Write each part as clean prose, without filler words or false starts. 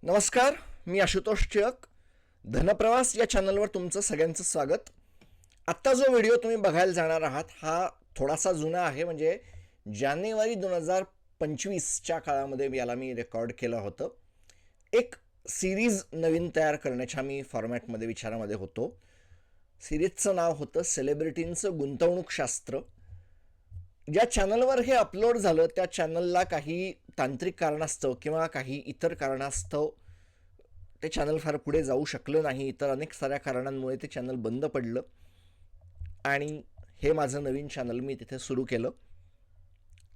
नमस्कार, मी आशुतोष टिळक. धनप्रवास या चॅनलवर तुमचं सगळ्यांचं स्वागत. आत्ता जो व्हिडिओ तुम्ही बघायला जाणार आहात हा थोडासा जुना आहे. म्हणजे जानेवारी 2025च्या काळामध्ये याला मी रेकॉर्ड केलं होतं. एक सिरीज नवीन तयार करण्याच्या मी फॉर्मॅटमध्ये विचारामध्ये होतो. सिरीजचं नाव होतं सेलिब्रिटींचं गुंतवणूकशास्त्र. ज्या चॅनलवर हे अपलोड झालं त्या चॅनलला काही तांत्रिक कारणास्तव किंवा काही इतर कारणास्तव ते चॅनल फार पुढे जाऊ शकलं नाही. इतर अनेक साऱ्या कारणांमुळे ते चॅनल बंद पडलं आणि हे माझं नवीन चॅनल मी तिथे सुरू केलं.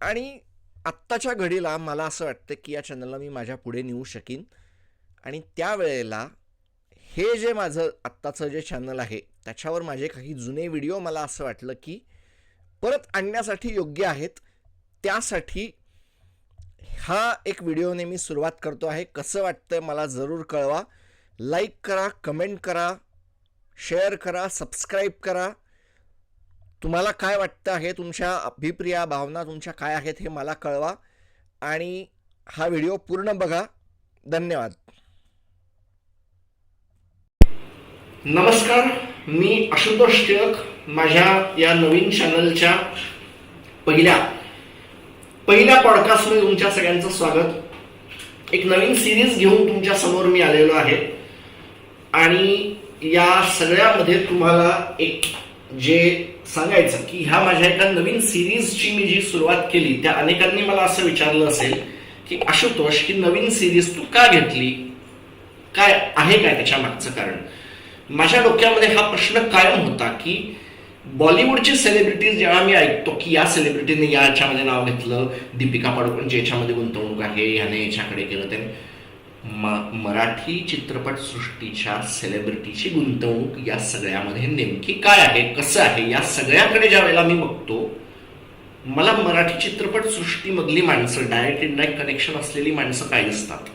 आणि आत्ताच्या घडीला मला असं वाटतं की या चॅनलला मी माझ्या पुढे नेऊ शकीन. आणि त्यावेळेला हे जे माझं आत्ताचं जे चॅनल आहे त्याच्यावर माझे काही जुने व्हिडिओ मला असं वाटलं की परत आणण्यासाठी योग्य आहेत. त्यासाठी हा एक व्हिडिओने मी सुरुवात करतो आहे. कसं वाटतंय मला जरूर कळवा. लाईक करा, कमेंट करा, शेअर करा, सबस्क्राईब करा. तुम्हाला काय वाटतं आहे, तुमच्या अभिप्रिया भावना तुमच्या काय आहेत हे मला कळवा. आणि हा व्हिडिओ पूर्ण बघा. धन्यवाद. नमस्कार, मी आशुतोष टिळक. माझ्या या नवीन चॅनलच्या पहिल्या पॉडकास्टमध्ये तुमच्या सगळ्यांचं स्वागत. एक नवीन सिरीज घेऊन तुमच्या समोर मी आलेलो आहे आणि या सगळ्यामध्ये तुम्हाला एक जे सांगायचं की ह्या माझ्या एका नवीन सिरीजची मी जी सुरुवात केली त्या अनेकांनी मला असं विचारलं असेल की आशुतोष ही नवीन सिरीज तू का घेतली, काय आहे काय त्याच्या मागचं कारण. माझ्या डोक्यामध्ये हा प्रश्न कायम होता की बॉलिवूडचे सेलिब्रिटीज जेव्हा मी ऐकतो की या सेलिब्रिटीने याच्यामध्ये नाव घेतलं, दीपिका पाडुकोनची याच्यामध्ये गुंतवणूक आहे, याने याच्याकडे केलं, त्याने मराठी चित्रपटसृष्टीच्या सेलिब्रिटीची गुंतवणूक या सगळ्यामध्ये नेमकी काय आहे, कसं आहे, या सगळ्याकडे ज्या वेळेला मी बघतो मला मराठी चित्रपटसृष्टीमधली माणसं, डायरेक्ट इनडायरेक्ट कनेक्शन असलेली माणसं काय दिसतात.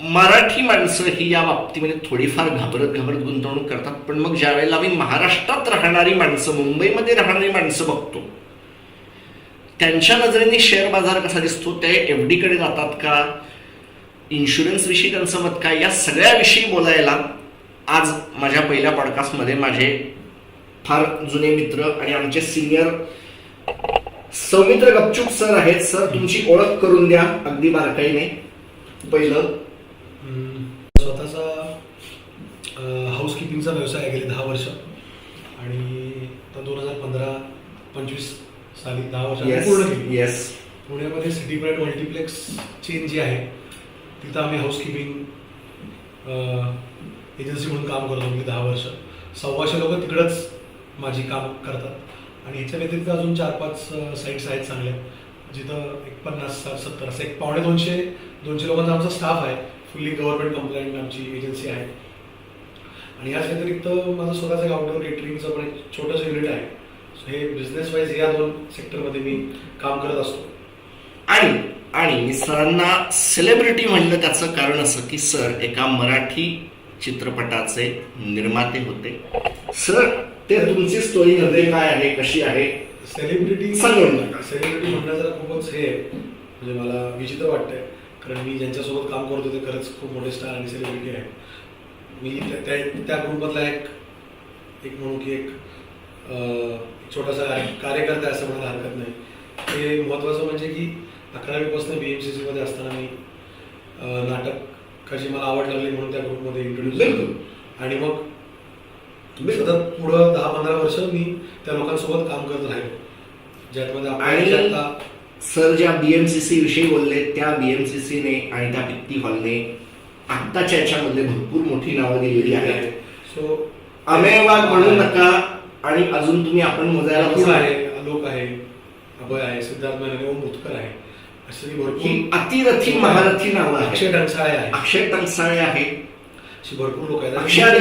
मराठी माणसं ही या बाबतीमध्ये थोडीफार घाबरत गुंतवणूक करतात. पण मग ज्या वेळेला मी महाराष्ट्रात राहणारी माणसं, मुंबईमध्ये राहणारी माणसं बघतो, त्यांच्या नजरेने शेअर बाजार कसा दिसतो, ते एफडी कडे जातात का, इन्शुरन्स विषयी त्यांचं मत काय, या सगळ्याविषयी बोलायला आज माझ्या पहिल्या पॉडकास्टमध्ये माझे फार जुने मित्र आणि आमचे सिनियर सौमित्र गपचूक सर आहेत. सर, तुमची ओळख करून द्या अगदी बारकाईने. पहिलं, स्वतःचा हाऊसकीपिंगचा व्यवसाय आहे गेले 10 वर्ष आणि 2015-25 साली 10 वर्ष पूर्ण केली. पुण्यामध्ये सिटी प्राईड मल्टिप्लेक्स चेन जी आहे तिथं आम्ही हाऊसकीपिंग एजन्सी म्हणून काम करतो गेली 10 वर्ष. 125 लोक तिकडंच माझी काम करतात आणि ह्याच्या व्यतिरिक्त अजून 4-5 साईट्स आहेत चांगल्या जिथं 50-60-70 असं एक 250 लोकांचा आमचा स्टाफ आहे. फुल्ली गव्हर्नमेंट कंप्लायंट आमची एजन्सी आहे. आणि याच व्यतिरिक्त माझं स्वतःचं एक आउटडोर केटरिंगचं पण एक छोटंसं युनिट आहे. सो हे बिझनेस वाईज या 2 सेक्टरमध्ये मी काम करत असतो. आणि मी सरांना सेलिब्रिटी म्हणलं त्याचं कारण असं की सर एका मराठी चित्रपटाचे निर्माते होते. सर, ते तुमची स्टोरी मध्ये काय आहे, कशी आहे, सेलिब्रिटी म्हणणं जरा खूपच हे म्हणजे मला विचित्र वाटतंय, कारण मी ज्यांच्यासोबत काम करतो ते खरंच खूप मोठे स्टार आणि सेलिब्रिटी आहे. मी त्या ग्रुपमधला एक म्हणू की एक छोटासा कार्यकर्ता असं म्हणायला हरकत नाही. ते महत्त्वाचं म्हणजे की 11वीपासून BMCC मध्ये असताना मी नाटकाची मला आवड लागली म्हणून त्या ग्रुपमध्ये इंट्रोड्यूस झालो आणि मग सतत पुढं 10-15 वर्ष मी त्या लोकांसोबत काम करत राहिलो. ज्यामध्ये सर ज्या BMCC विषयी बोलले त्या BMCCने आणि त्या भित्ती हॉलने आत्ताच्या याच्यामध्ये भरपूर मोठी नावं दिलेली आहेत. सो अमेवाद म्हणू नका. आणि अजून तुम्ही आपण मोजायला आहे, आलोक आहे, अभय आहे, सिद्धार्थ मेनन, ओम भूतकर आहे, अशी भरपूर अतिरथी महारथी नावं. अक्षय टंकसाळे आहे, अशी भरपूर लोक आहेत. अक्षय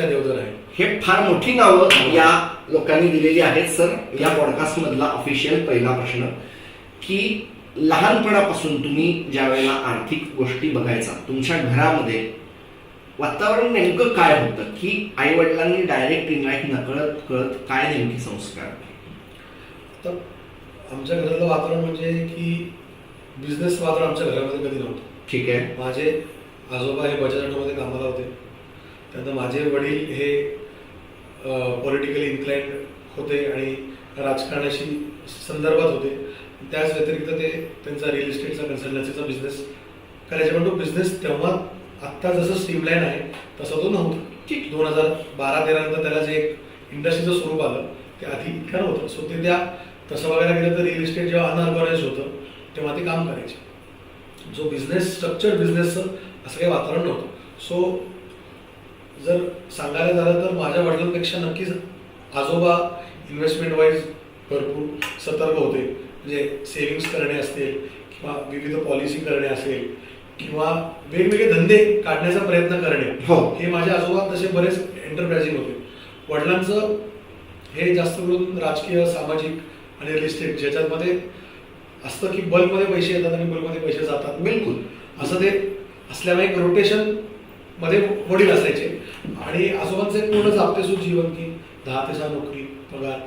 देवधर आहे. हे फार मोठी नावं या लोकांनी दिलेली आहेत. सर, या पॉडकास्ट मधला ऑफिशियल पहिला प्रश्न की लहानपणापासून तुम्ही ज्या वेळेला आर्थिक गोष्टी बघायचा तुमच्या घरामध्ये वातावरण नेमकं काय होतं की आई वडिलांनी डायरेक्ट इनडायरेक्ट नकळत कळत काय नेमकी संस्कार. आमच्या घरातलं वातावरण म्हणजे की बिझनेस वातावरण आमच्या घरामध्ये कधी नव्हतं. ठीक आहे. माझे आजोबा हे बजाज ऑटोमध्ये कामाला होते. त्यानंतर माझे वडील हे पॉलिटिकली इन्क्लाइंड होते आणि राजकारणाशी संदर्भात होते. त्याच व्यतिरिक्त ते त्यांचा रिअल इस्टेटचा कन्सल्टन्सीचा बिझनेस करायचे. पण तो बिझनेस तेव्हा आत्ता जसं स्ट्रीमलाईन आहे तसं तो नव्हता. ठीक. 2012-13 नंतर त्याला जे एक इंडस्ट्रीचं स्वरूप आलं ते आधी इतकं नव्हतं. सो ते त्या तसं बघायला गेलं तर रिअल इस्टेट जेव्हा अनऑर्गनाइज होतं तेव्हा ते काम करायचे. जो बिझनेस स्ट्रक्चर्ड बिझनेसचं असं काही वातावरण नव्हतं. सो जर सांगायला झालं तर माझ्या वडिलांपेक्षा नक्कीच आजोबा इन्व्हेस्टमेंट वाईज भरपूर सतर्क होते. म्हणजे सेव्हिंग्स करणे असतील किंवा विविध पॉलिसी करणे असेल किंवा वेगवेगळे धंदे काढण्याचा प्रयत्न करणे, हे माझे आजोबा तसे बरेच एंटरप्राइझिंग होते. वडिलांचं हे जास्त करून राजकीय, सामाजिक आणि रिअल इस्टेट ज्याच्यामध्ये असतं की बल्कमध्ये पैसे येतात आणि बल्कमध्ये पैसे जातात. बिलकुल. असं ते असल्यामुळे एक रोटेशन मध्ये वडील असायचे आणि आजोबांचं एक पूर्ण जापतेसूद जीवन की 10 ते 6 नोकरी, पगार,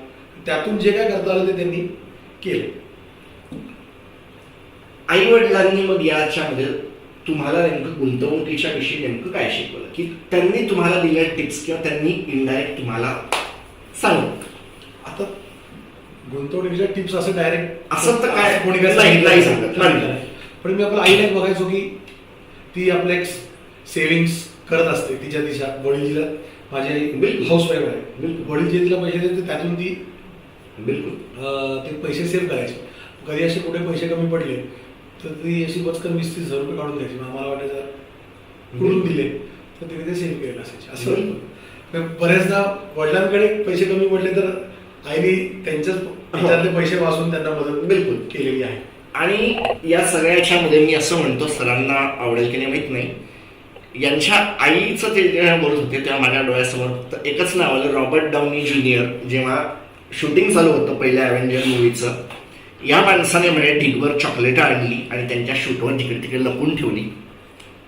त्यातून जे काय करता आलं ते त्यांनी केलं. आई वडिलांनी मग याच्यामध्ये तुम्हाला नेमकं गुंतवणुकीच्या विषयी नेमकं काय शिकवलं, की त्यांनी तुम्हाला दिल्या टिप्स किंवा त्यांनी इनडायरेक्ट तुम्हाला सांगितलं? आता गुंतवणुकीच्या टिप्स असं डायरेक्ट असं तर काय कोणी नाही सांगत. पण मी आपल्या आईला बघायचो की ती आपलं एक सेव्हिंग्स करत असते. तिच्या दिशा वडील माझी आई हाऊसवाईफ आहे. वडील जे तिला पैसे देते त्यातून ती बिलकुल ते पैसे सेव्ह करायचे. कधी असे कुठे पैसे कमी पडले तर ती अशी बचकन 20-30 हजार रुपये काढून द्यायची. आम्हाला वाटायचं कुठून दिले तर तिने ते सेव्ह केलेलं असायचे. असं बऱ्याचदा वडिलांकडे पैसे कमी पडले तर आईने त्यांच्याच त्यातले पैसे वाचून त्यांना मदत बिलकुल केलेली आहे. आणि या सगळ्याच्या मध्ये मी असं म्हणतो, सरांना आवडेल की नाही माहित नाही, यांच्या आईचं ते जेव्हा बोलत होते तेव्हा माझ्या डोळ्यासमोर फक्त एकच नाव आलं, रॉबर्ट डाउनी ज्युनियर. जेव्हा शूटिंग चालू होतं पहिल्या अव्हेंजर मूवीचं, या माणसाने म्हणजे ढिगभर चॉकलेट आणली आणि त्यांच्या शूटवर जिकडे तिकडे लपून ठेवली.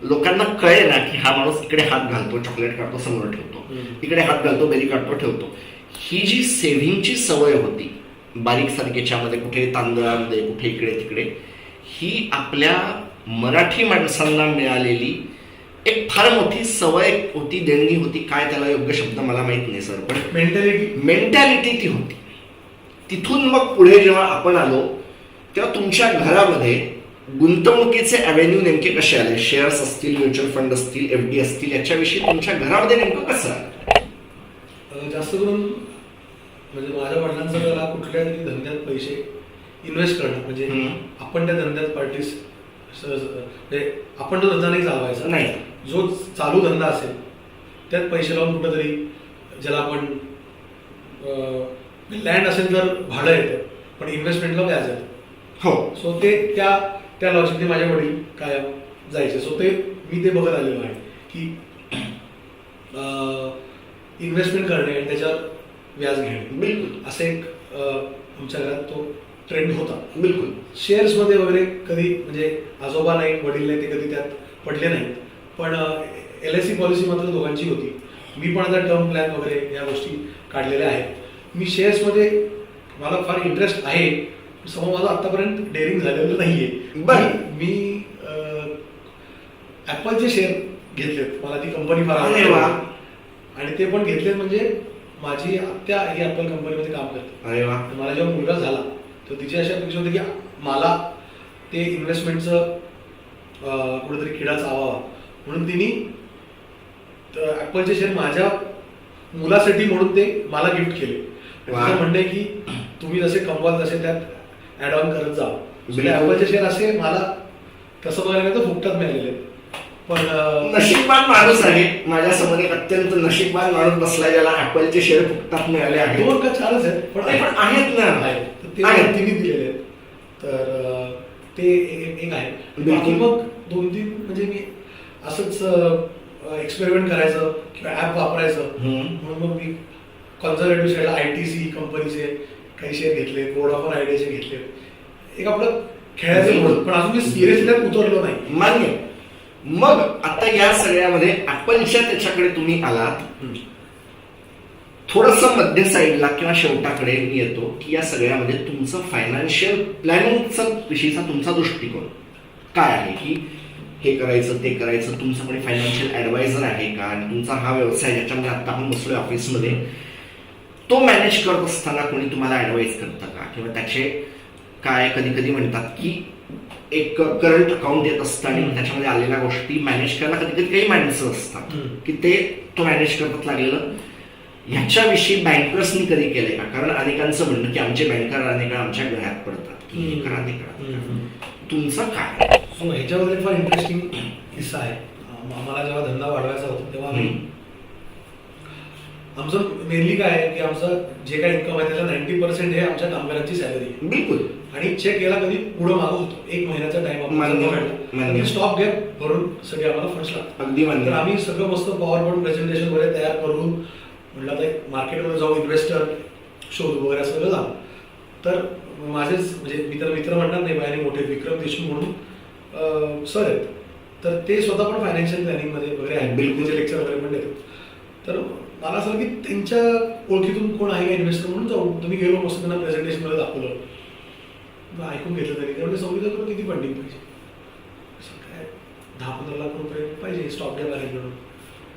लोकांना कळे ना की हा माणूस इकडे हात घालतो, चॉकलेट काढतो, समोर ठेवतो, इकडे हात घालतो, बेरी काढतो, ठेवतो. ही जी सेव्हिंगची सवय होती, बारीक सारखेच्यामध्ये कुठे तांदळामध्ये, कुठे इकडे तिकडे, ही आपल्या मराठी माणसांना मिळालेली एक फार मोठी सवय होती, देणगी होती. काय त्याला योग्य शब्द मला माहित नाही सर, पण मेंटॅलिटी ती होती. तिथून मग पुढे जेव्हा आपण आलो तेव्हा तुमच्या घरामध्ये गुंतवणुकीचे अव्हेन्यू नेमके कसे आले? शेअर्स असतील, म्युच्युअल फंड असतील, FD असतील, याच्याविषयी तुमच्या घरामध्ये नेमकं कसं आलं? जास्त करून म्हणजे माझ्या वडिलांचं जरा कुठल्या तरी धंद्यात पैसे इन्व्हेस्ट करणं, म्हणजे आपण त्या धंद्यात म्हणजे आपण तो धंदा नाही चालवायचा. नाही, जो चालू धंदा असेल त्यात पैसे लावून कुठंतरी, ज्याला आपण लँड असेल तर भाडं येतं पण इन्व्हेस्टमेंटला व्याज येतं. हो. सो ते त्या लॉजिकने माझे वडील कायम जायचे. सो ते मी ते बघत आलेलो आहे की इन्व्हेस्टमेंट करणे आणि त्याच्यावर व्याज घेणे. बिलकुल. असं एक आमच्या घरात तो ट्रेंड होता. बिलकुल. शेअर्समध्ये वगैरे कधी म्हणजे आजोबा नाही, वडील नाही, ते कधी त्यात पडले नाहीत. पण LIC पॉलिसी मात्र दोघांची होती. मी पण आता टर्म प्लॅन वगैरे या गोष्टी काढलेल्या आहेत. मी शेअर्समध्ये मला फार इंटरेस्ट आहे, समोर माझं आतापर्यंत डेअरिंग झालेलं नाहीये. मी ॲपलचे शेअर घेतलेत. मला ती कंपनी फार आवडते आणि ते पण घेतलेत म्हणजे माझी आत्या ही ॲपल कंपनीमध्ये काम करते. मला जेव्हा मुलगा झाला तर तिची अशी अपेक्षा होती की मला ते इन्व्हेस्टमेंटचं कुठेतरी किडा चावावा, म्हणून तिने ॲपलचे शेअर माझ्या मुलासाठी म्हणून ते मला गिफ्ट केले. माझं म्हणणं आहे की तुम्ही जसे कमवाल तसे त्यात ऍड ऑन करत जा. ॲपलचे शेअर असे मला कसं बघायला गेलं तर फुकटात मिळालेले. पण नशीबवान माणूस आहे, माझ्यासमोर एक अत्यंत नशीबवान माणूस बसला ज्याला ॲपलचे शेअर फुकटात मिळाले आहेत. 2 का 4च आहेत पण आहेत ना, ते तिने दिलेले आहेत. तर ते एक आहे. बाकी मग 2-3 म्हणजे मी असंच एक्सपेरिमेंट करायचं किंवा ॲप वापरायचं म्हणून मग मी कॉन्झर्वेटिव्ह साईडला ITC कंपनीचे काही शेअर घेतले, वोडाफोन आयडियाचे घेतले. एक आपलं खेळायचं म्हणून, पण अजून मी सिरियसली उतरलो नाही. मान्य. मग आता या सगळ्यामध्ये ॲपलच्या त्याच्याकडे तुम्ही आलात, थोडंसं मध्य साईडला किंवा शेवटाकडे मी येतो की या सगळ्यामध्ये तुमचं फायनान्शियल प्लॅनिंगचा विषयीचा तुमचा दृष्टिकोन काय आहे? की हे करायचं ते करायचं, तुमचं कोणी फायनान्शियल ॲडवायझर आहे का, आणि तुमचा हा व्यवसाय ज्याच्यामध्ये आता आपण बसलोय ऑफिसमध्ये तो मॅनेज करत असताना कोणी तुम्हाला ॲडवाईज करतं का, किंवा त्याचे काय कधी कधी म्हणतात की एक करंट अकाउंट येत असतं आणि त्याच्यामध्ये आलेल्या गोष्टी मॅनेज करायला कधी कधी काही माणसं असतात की ते तो मॅनेज करतात लागलेलं, ह्याच्याविषयी बँकर्सनी कधी केलंय का? कारण अनेकांचं म्हणणं की आमचे बँकर अनेक वेळा आमच्या गळ्यात पडतात की हे करा ते करा. तुमचं काय? सो ह्याच्यामध्ये एक फार इंटरेस्टिंग किस्सा आहे. आम्हाला जेव्हा धंदा वाढवायचा होता तेव्हा आमचं मेनली काय आहे की आमचं जे काही इन्कम आहे त्याला 90% हे आमच्या कामगारांची सॅलरी आहे. बिलकुल. आणि चेक याला कधी पुढं मागं होतो, 1 महिन्याचा टाइम स्टॉप गॅप भरून सगळे आम्हाला फंड्स लागतात. अगदी तर आम्ही सगळं मस्त पॉवर पॉईंट प्रेझेंटेशन वगैरे तयार करून म्हटलं तर मार्केटमध्ये जाऊन इन्व्हेस्टर शोध वगैरे सगळं झालं. तर माझेच म्हणजे मित्र म्हणणार नाही बाहेर मोठे विक्रम देशमुख म्हणून सर आहेत, तर ते स्वतः पण फायनान्शियल प्लॅनिंगमध्ये वगैरे आहेत, बिलकुलचे लेक्चर वगैरे पण देतात. तर मला असं की त्यांच्या ओळखीतून कोण आहे का इन्व्हेस्टर म्हणून जाऊ. तुम्ही गेलो मस्त त्यांना प्रेझेंटेशनमध्ये दाखवलं, ऐकून घेतलं तरी त्यामुळे सांगितलं तर किती फंडिंग पाहिजे, काय 10-15 लाख रुपये पाहिजे स्टॉक गॅप अरेंजमेंट.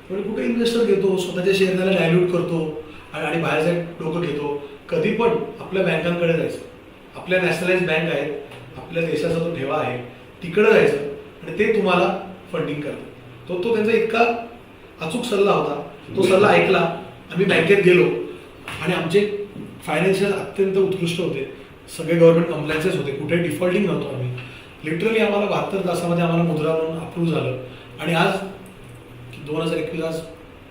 पण कुठे इन्व्हेस्टर घेतो, स्वतःच्या शेअर त्याला डायल्यूट करतो आणि बाहेरचे डोकं घेतो. कधी पण आपल्या बँकांकडे जायचं, आपल्या नॅशनलाइज बँक आहेत, आपल्या देशाचा जो ठेवा आहे तिकडे जायचं आणि ते तुम्हाला फंडिंग करतात. तो त्यांचा इतका अचूक सल्ला होता. तो सल्ला ऐकला, आम्ही बँकेत गेलो आणि आमचे फायनान्शियल अत्यंत उत्कृष्ट होते, सगळे गव्हर्नमेंट कंप्लायन्सेस होते, कुठे डिफॉल्टिंग नव्हतो आम्ही. लिटरली आम्हाला 72 तासामध्ये आम्हाला मुद्रा म्हणून अप्रूव्ह झालं आणि आज 2021 आज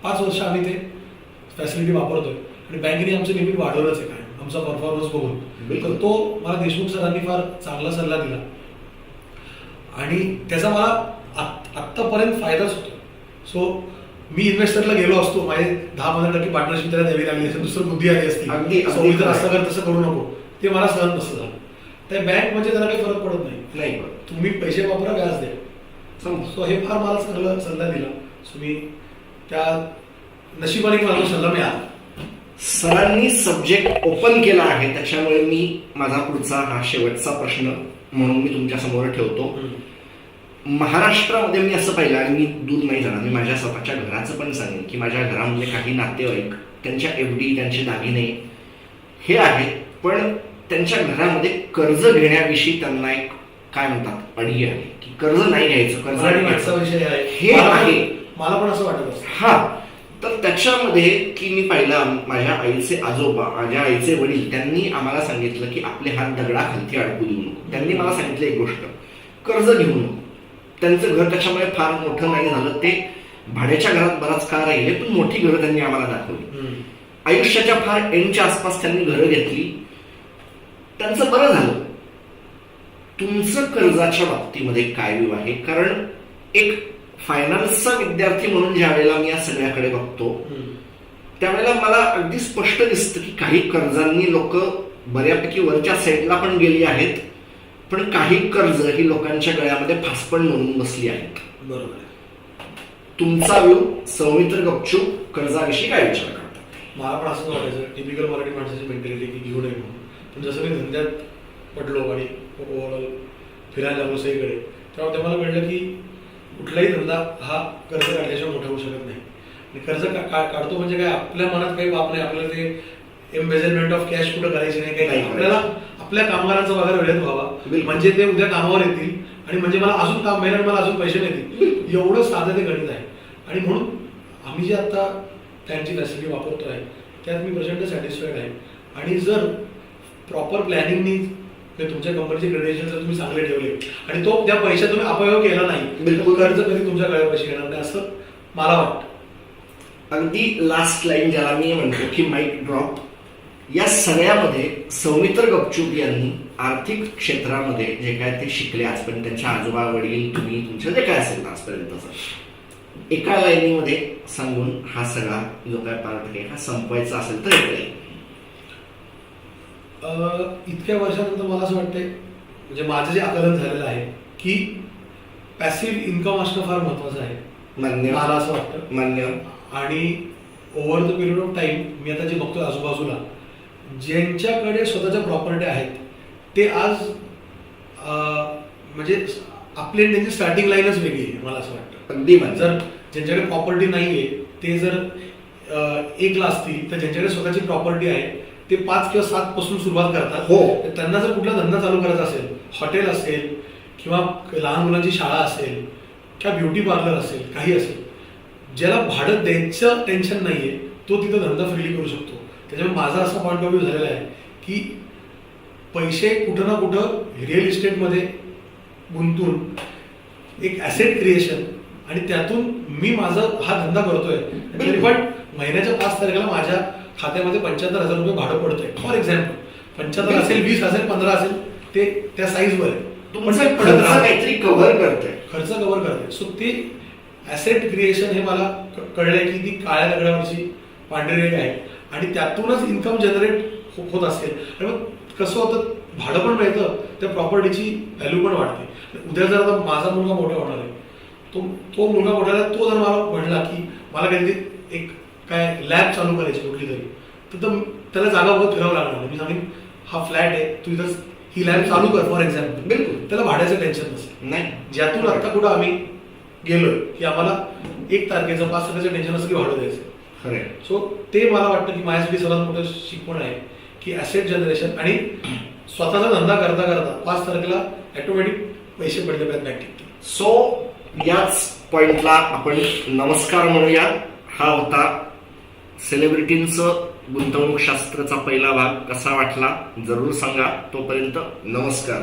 5 वर्ष आम्ही ते फॅसिलिटी वापरतोय आणि बँकेने आमचं लिमिट वाढवलंच आहे काय आमचा परफॉर्मन्स बघून. तर तो मला देशमुख सरांनी फार चांगला सल्ला दिला आणि त्याचा मला आत्तापर्यंत फायदाच होतो. सो मी इन्व्हेस्टरला गेलो असतो, माझे 10-15% पार्टनरशिप त्याला द्यावी लागली असते, दुसरं बुद्धी आली असती, जर असं कर तसं करू नको, ते मला सहन नसतं झालं. त्या बँक म्हणजे त्याला काही फरक पडत नाही, तुम्ही पैसे वापरा व्याज द्या. सो हे फार मला चांगला सल्ला दिला. सो मी त्या नशिबाने मला सल्ला मिळाला. सरांनी सब्जेक्ट ओपन केला आहे, त्याच्यामुळे मी माझा पुढचा हा शेवटचा प्रश्न म्हणून मी तुमच्या समोर ठेवतो. महाराष्ट्रामध्ये मी असं पाहिलं आणि मी दूर नाही जाणार, मी माझ्या स्वतःच्या घराचं पण सांगेन की माझ्या घरामधले काही नातेवाईक त्यांच्या FD त्यांचे दागिने हे आहेत, पण त्यांच्या घरामध्ये कर्ज घेण्याविषयी त्यांना एक काय म्हणतात अडी आहे की कर्ज नाही घ्यायचं, कर्ज विषय आहे हे आहे. मला पण असं वाटत असतं. हा, तर त्याच्यामध्ये की मी पाहिलं माझ्या आईचे आजोबा, माझ्या आईचे वडील, त्यांनी आम्हाला सांगितलं की आपले हात दगडाखालती अडकू देऊ नको. त्यांनी मला सांगितलं एक गोष्ट, कर्ज घेऊ नको. त्यांचं घर त्याच्यामुळे फार मोठं नाही झालं, ते भाड्याच्या घरात बराच काळ राहिले, पण मोठी घरं त्यांनी आम्हाला दाखवली. आयुष्याच्या फार एंडच्या आसपास त्यांनी घरं घेतली, त्यांचं बरं झालं. तुमचं कर्जाच्या बाबतीमध्ये काय व्ह्यू आहे? कारण एक फायनान्सचा विद्यार्थी म्हणून ज्या वेळेला मी या सगळ्याकडे बघतो त्यावेळेला मला अगदी स्पष्ट दिसतं की काही कर्जांनी लोक बऱ्यापैकी वरच्या साईडला पण गेली आहेत, पण काही कर्ज ही लोकांच्या गळ्यामध्ये फासपण म्हणून बसली आहेत. बरोबर. तुमचा व्ह्यू सौमित्र गपचूप कर्जाविषयी काय विचार करता? मला पण असंच वाटायचं, टिपिकल मराठी माणसाची मेंटॅलिटी की घेऊ नये म्हणून. पण जसं मी धंद्यात पडलो आणि ओव्हरऑल फिरायला लागलो सगळीकडे, तेव्हा ते मला कळलं की कुठलाही धंदा हा कर्ज काढल्याशिवाय मोठा होऊ शकत नाही. आणि कर्ज काढतो म्हणजे काय, आपल्या मनात काही बाप नाही, आपल्याला ते एम्बेझलमेंट ऑफ कॅश कुठं करायची नाही, काही आपल्याला आपल्या कामगारांचा पगार वेळेत व्हावा, म्हणजे ते उद्या कामावर येतील आणि म्हणजे मला अजून काम मिळेल, मला अजून पैसे मिळतील, एवढं साधं ते गणित आहे. आणि म्हणून आम्ही जे आता त्यांची फॅसिलिटी वापरतोय त्यात मी प्रचंड सॅटिस्फाईड आहे. आणि जर प्रॉपर प्लॅनिंगनी तुमच्या कंपनीचे क्रेडेन्शियल जर तुम्ही चांगले ठेवले आणि तो त्या पैशात तुम्ही अपयोग केला नाही, बिलकुल कर्ज कधी तुमच्या गळ्यात पैसे येणार नाही असं मला वाटतं. अगदी लास्ट लाईन ज्याला मी म्हणतो की माईक ड्रॉप, या सगळ्यामध्ये सौमित्र गपचूप यांनी आर्थिक क्षेत्रामध्ये जे काय ते शिकले आजपर्यंत, त्यांच्या आजोबा वडील तुम्ही तुमचं जे काय असेल आजपर्यंतचं, एका लाईनीमध्ये सांगून हा सगळा जो काय पार्ट आहे हा संपवायचा असेल तर एक लाईन. इतक्या वर्षानंतर मला असं वाटतंय, म्हणजे माझं जे आकलन झालेलं आहे की पॅसिव्ह इन्कम असणं फार महत्वाचं आहे. मान्य, मला असं वाटतं. मान्य. आणि over the period of time मी आता जे बघतोय आजूबाजूला, ज्यांच्याकडे स्वतःच्या प्रॉपर्टी आहेत ते आज म्हणजे आपली आणि त्यांची स्टार्टिंग लाईनच वेगळी आहे मला असं वाटतं. अगदी म्हणजे जर ज्यांच्याकडे प्रॉपर्टी नाहीये ते जर 1 ला असतील तर ज्यांच्याकडे स्वतःची प्रॉपर्टी आहे ते 5 किंवा 7 पासून सुरुवात करतात. हो. तर त्यांना जर कुठला धंदा चालू करायचा असेल, हॉटेल असेल किंवा लहान मुलांची शाळा असेल किंवा ब्युटी पार्लर असेल, काही असेल, ज्याला भाडं द्यायचं टेन्शन नाहीये तो तिथं धंदा फ्रीली करू शकतो. त्याच्यामुळे माझा असा पॉईंट ऑफ व्ह्यू झालेला आहे की पैसे कुठं ना कुठं रिअल इस्टेटमध्ये गुंतून एक ॲसेट क्रिएशन आणि त्यातून मी माझं हा धंदा करतोय तरी पण महिन्याच्या 5 तारखेला माझ्या खात्यामध्ये 75,000 रुपये भाडं पडतंय. फॉर एक्झाम्पल 75 असेल, 20 असेल, 15 असेल, ते त्या साईजवर आहे. तुमचा खर्च काहीतरी कव्हर करते. खर्च कव्हर करते. सो ते ॲसेट क्रिएशन हे मला कळलंय की ती काळ्या दगडावरची पांढरी रेघ आहे आणि त्यातूनच इन्कम जनरेट होत असेल. आणि मग कसं होतं, भाडं पण मिळतं, त्या प्रॉपर्टीची व्हॅल्यू पण वाढते. उद्या जर आता माझा मुलगा मोठा होणार आहे, तो मुलगा मोठा झाला, तो जर मला म्हणला की मला काहीतरी एक काय लॅब चालू करायची कुठली तरी, तर त्याला जागा बघत फिरावं लागणार नाही. मी सांगेन हा फ्लॅट आहे, तू इथं ही लॅब चालू कर फॉर एक्झाम्पल. बिलकुल. त्याला भाड्याचं टेन्शन नसेल. नाही, ज्यातून आता कुठं आम्ही गेलोय की आम्हाला 1 तारखेचं 5 तारखेचं टेन्शन असं की भाडं द्यायचं. खरंय. सो ते मला वाटतं की माझ्यासाठी सर्वात मोठं शिकवण आहे की ॲसेट जनरेशन आणि स्वतःचा धंदा करता करता 5 तारखेला ऑटोमॅटिक पैसे पडले पाहिजे बँकेत. सो याच पॉइंटला आपण नमस्कार म्हणूया. हा होता सेलिब्रिटींचं गुंतवणूक शास्त्राचा पहिला भाग. कसा वाटला जरूर सांगा. तोपर्यंत नमस्कार.